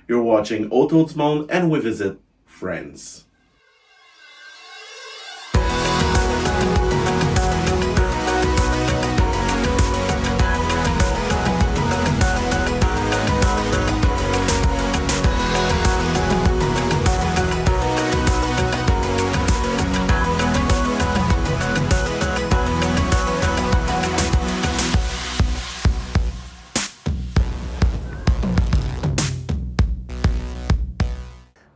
You're watching Autour, monde, and we visit France.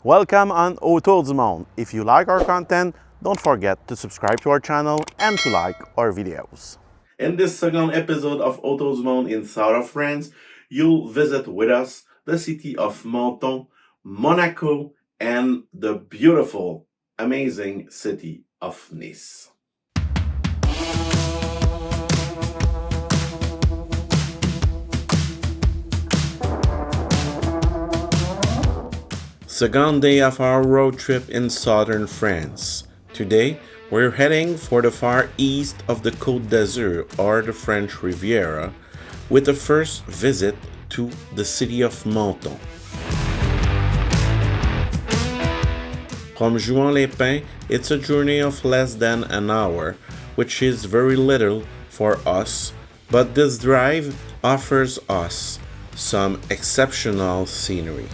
Welcome on Autour du monde. If you like our content, don't forget to subscribe to our channel and to like our videos. In this second episode of Autour du monde in south of France, you'll visit with us the city of Menton, Monaco, and the beautiful, amazing city of Nice. Second day of our road trip in southern France. Today, we're heading for the far east of the Côte d'Azur, or the French Riviera, with a first visit to the city of Menton. From Juan, it's a journey of less than an hour, which is very little for us, but this drive offers us some exceptional scenery.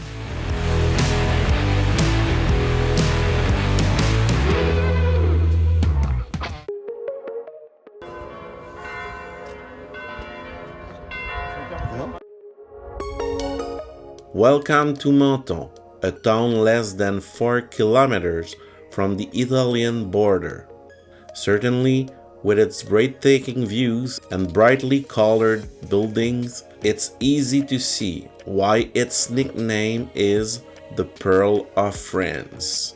Welcome to Menton, a town less than 4 kilometers from the Italian border. Certainly, with its breathtaking views and brightly colored buildings, it's easy to see why its nickname is the Pearl of France.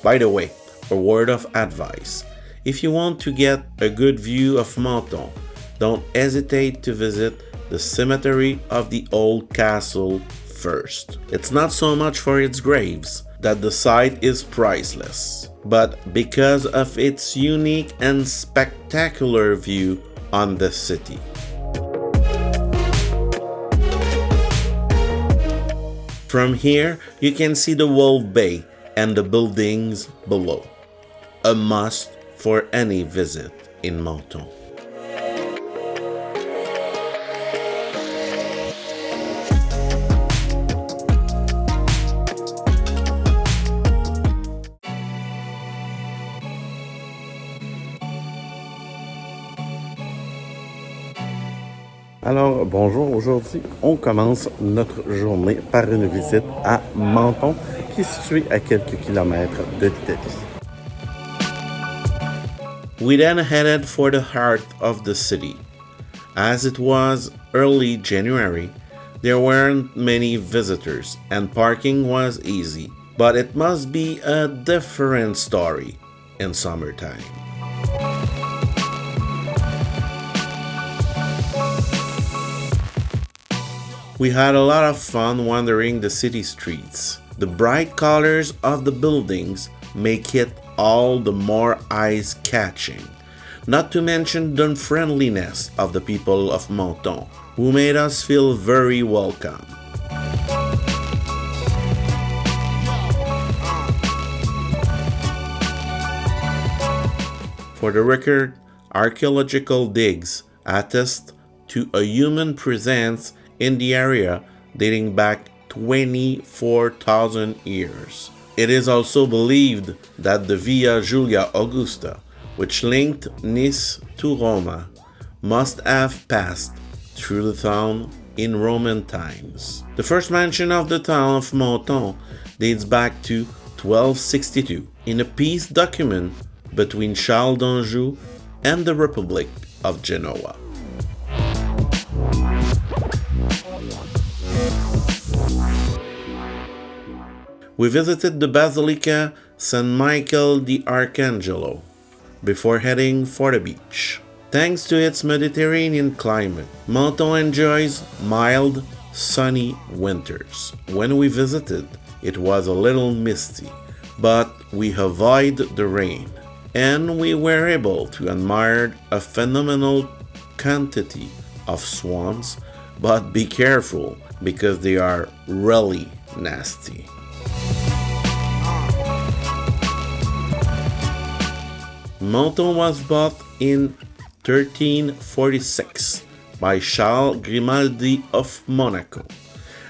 By the way, a word of advice. If you want to get a good view of Menton, don't hesitate to visit the cemetery of the old castle first. It's not so much for its graves that the site is priceless, but because of its unique and spectacular view on the city. From here, you can see the Wolf Bay and the buildings below. A must for any visit in Menton. Alors, bonjour, aujourd'hui, on commence notre journée par une visite à Menton, qui est situé à quelques kilomètres de l'Italie. We then headed for the heart of the city. As it was early January, there weren't many visitors and parking was easy, but it must be a different story in summertime. We had a lot of fun wandering the city streets. The bright colors of the buildings make it all the more eyes-catching. Not to mention the friendliness of the people of Menton, who made us feel very welcome. For the record, archaeological digs attest to a human presence in the area dating back 24,000 years. It is also believed that the Via Julia Augusta, which linked Nice to Roma, must have passed through the town in Roman times. The first mention of the town of Menton dates back to 1262 in a peace document between Charles d'Anjou and the Republic of Genoa. We visited the Basilica San Michael di Arcangelo before heading for the beach. Thanks to its Mediterranean climate, Menton enjoys mild, sunny winters. When we visited, it was a little misty, but we avoided the rain, and we were able to admire a phenomenal quantity of swans but be careful because they are really nasty. Menton was bought in 1346 by Charles Grimaldi of Monaco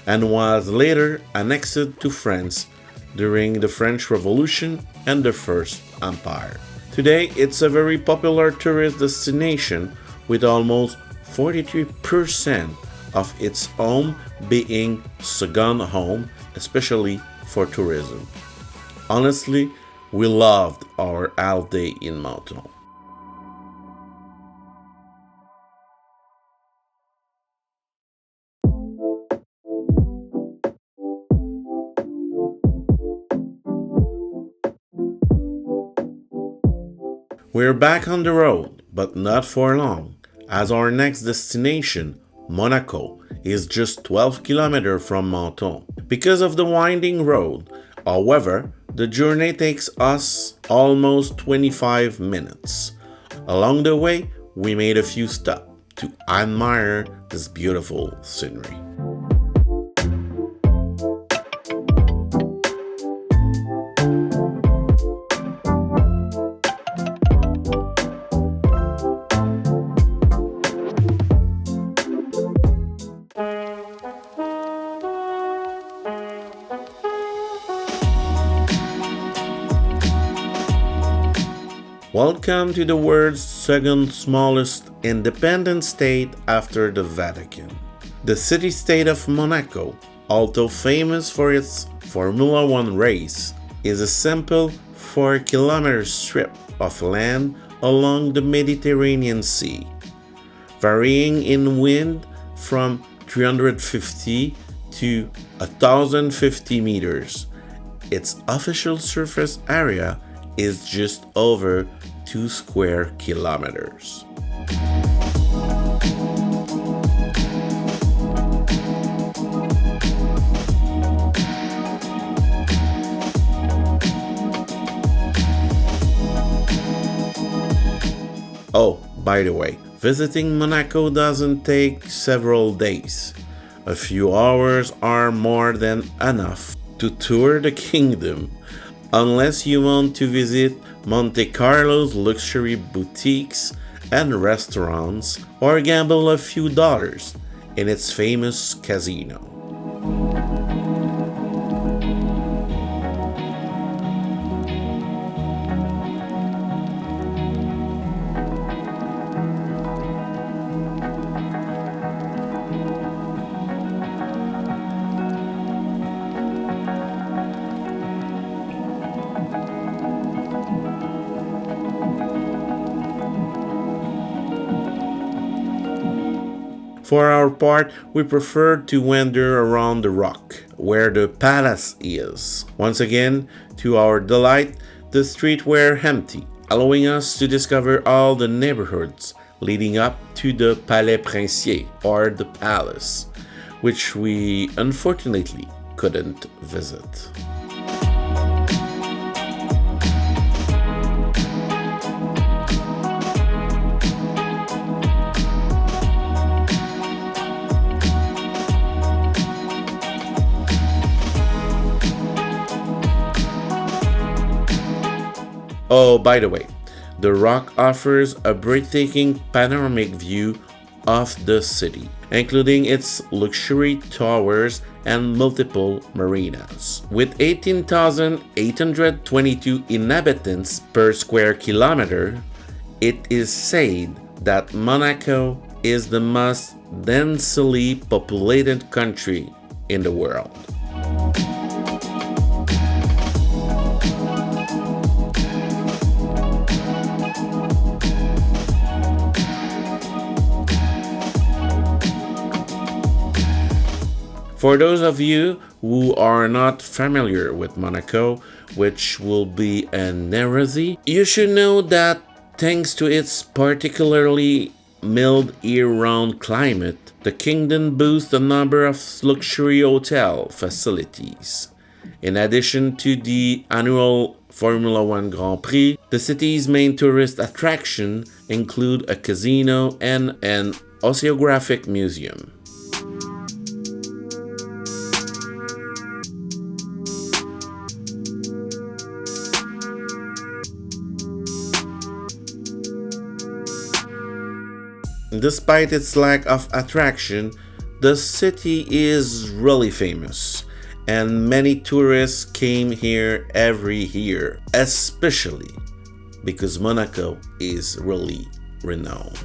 and was later annexed to France during the French Revolution and the First Empire. Today, it's a very popular tourist destination with almost 43% of its home being second home, especially for tourism. Honestly, we loved our holiday in Menton. We're back on the road, but not for long, as our next destination, Monaco, is just 12 kilometers from Menton. Because of the winding road, however, the journey takes us almost 25 minutes. Along the way, we made a few stops to admire this beautiful scenery. Welcome to the world's second smallest independent state after the Vatican. The city-state of Monaco, although famous for its Formula One race, is a simple 4-kilometer strip of land along the Mediterranean Sea, varying in wind from 350 to 1,050 meters. Its official surface area is just over 2 square kilometers. Oh, by the way, visiting Monaco doesn't take several days. A few hours are more than enough to tour the kingdom, unless you want to visit Monte Carlo's luxury boutiques and restaurants or gamble a few dollars in its famous casino. For our part, we prefer to wander around the rock, where the palace is. Once again, to our delight, the streets were empty, allowing us to discover all the neighborhoods leading up to the Palais Princier, or the palace, which we unfortunately couldn't visit. Oh, by the way, the rock offers a breathtaking panoramic view of the city, including its luxury towers and multiple marinas. With 18,822 inhabitants per square kilometer, it is said that Monaco is the most densely populated country in the world. For those of you who are not familiar with Monaco, which will be an heresy, you should know that thanks to its particularly mild year-round climate, the kingdom boasts a number of luxury hotel facilities. In addition to the annual Formula One Grand Prix, the city's main tourist attraction include a casino and an oceanographic museum. Despite its lack of attraction, the city is really famous, and many tourists came here every year, especially because Monaco is really renowned.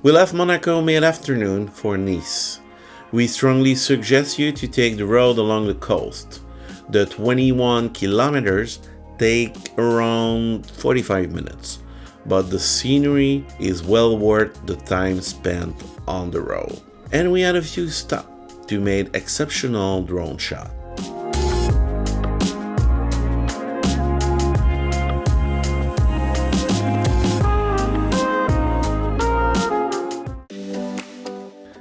We left Monaco mid-afternoon for Nice. We strongly suggest you to take the road along the coast. The 21 kilometers take around 45 minutes, but the scenery is well worth the time spent on the road. And we had a few stops to make exceptional drone shots.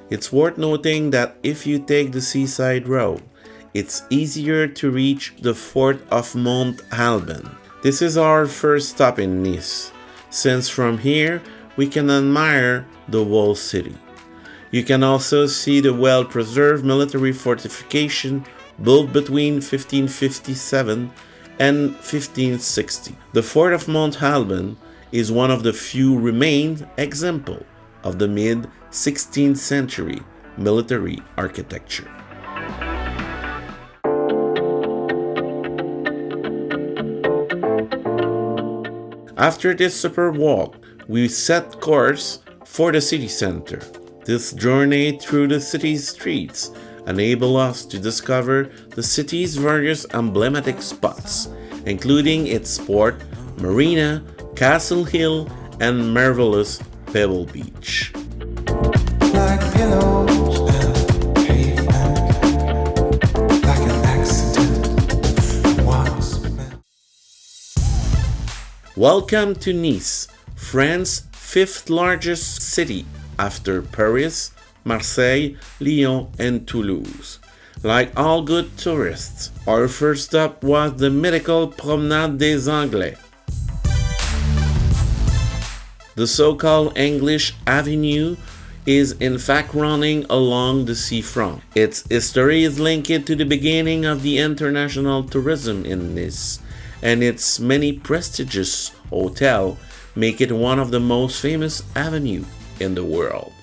It's worth noting that if you take the seaside road, it's easier to reach the fort of Mont Alban. This is our first stop in Nice, since from here we can admire the whole city. You can also see the well-preserved military fortification built between 1557 and 1560. The fort of Mont Alban is one of the few remained examples of the mid-16th century military architecture. After this superb walk, we set course for the city center. This journey through the city's streets enabled us to discover the city's various emblematic spots, including its port, marina, Castle Hill, and marvelous Pebble Beach. Like pillows and pavement, like an accident once meant. Welcome to Nice, France's fifth largest city after Paris, Marseille, Lyon, and Toulouse. Like all good tourists, our first stop was the mythical Promenade des Anglais. The so-called English Avenue is in fact running along the seafront. Its history is linked to the beginning of the international tourism in Nice, and its many prestigious hotels make it one of the most famous avenues in the world.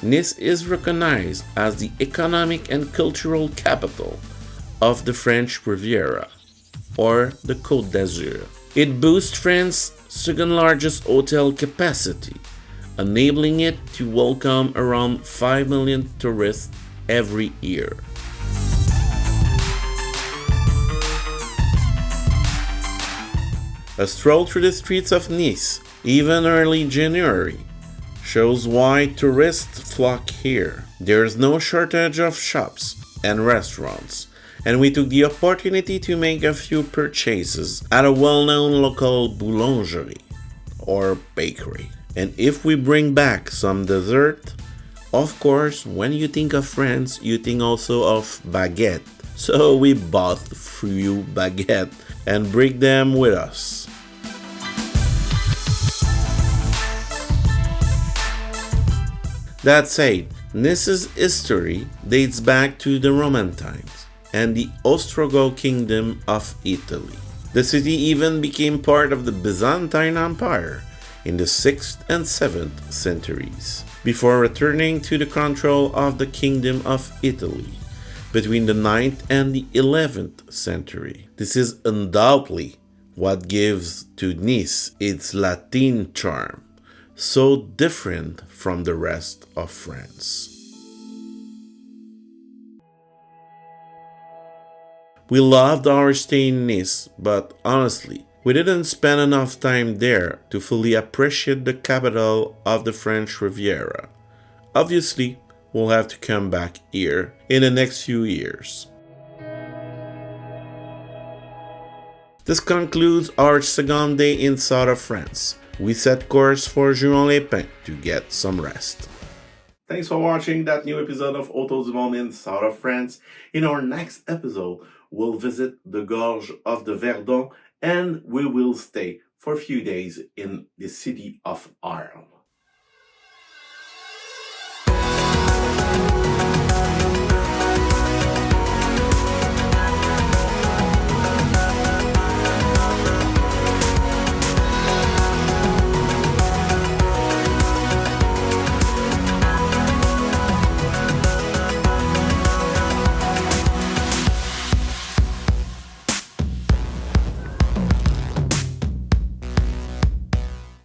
Nice is recognized as the economic and cultural capital of the French Riviera, or the Côte d'Azur. It boasts France's second largest hotel capacity, enabling it to welcome around 5 million tourists every year. A stroll through the streets of Nice, even early January, shows why tourists flock here. There is no shortage of shops and restaurants, and we took the opportunity to make a few purchases at a well-known local boulangerie or bakery. And if we bring back some dessert, of course, when you think of France, you think also of baguette. So we bought a few baguettes and bring them with us. That said, Nice's history dates back to the Roman times and the Ostrogoth kingdom of Italy. The city even became part of the Byzantine Empire in the 6th and 7th centuries, before returning to the control of the Kingdom of Italy between the 9th and the 11th century. This is undoubtedly what gives to Nice its Latin charm, so different from the rest of France. We loved our stay in Nice, but honestly, we didn't spend enough time there to fully appreciate the capital of the French Riviera. Obviously, we'll have to come back here in the next few years. This concludes our second day in south of France. We set course for Juan to get some rest. Thanks for watching that new episode of Autour du monde in south of France. In our next episode, we'll visit the Gorge of the Verdon and we will stay for a few days in the city of Arles.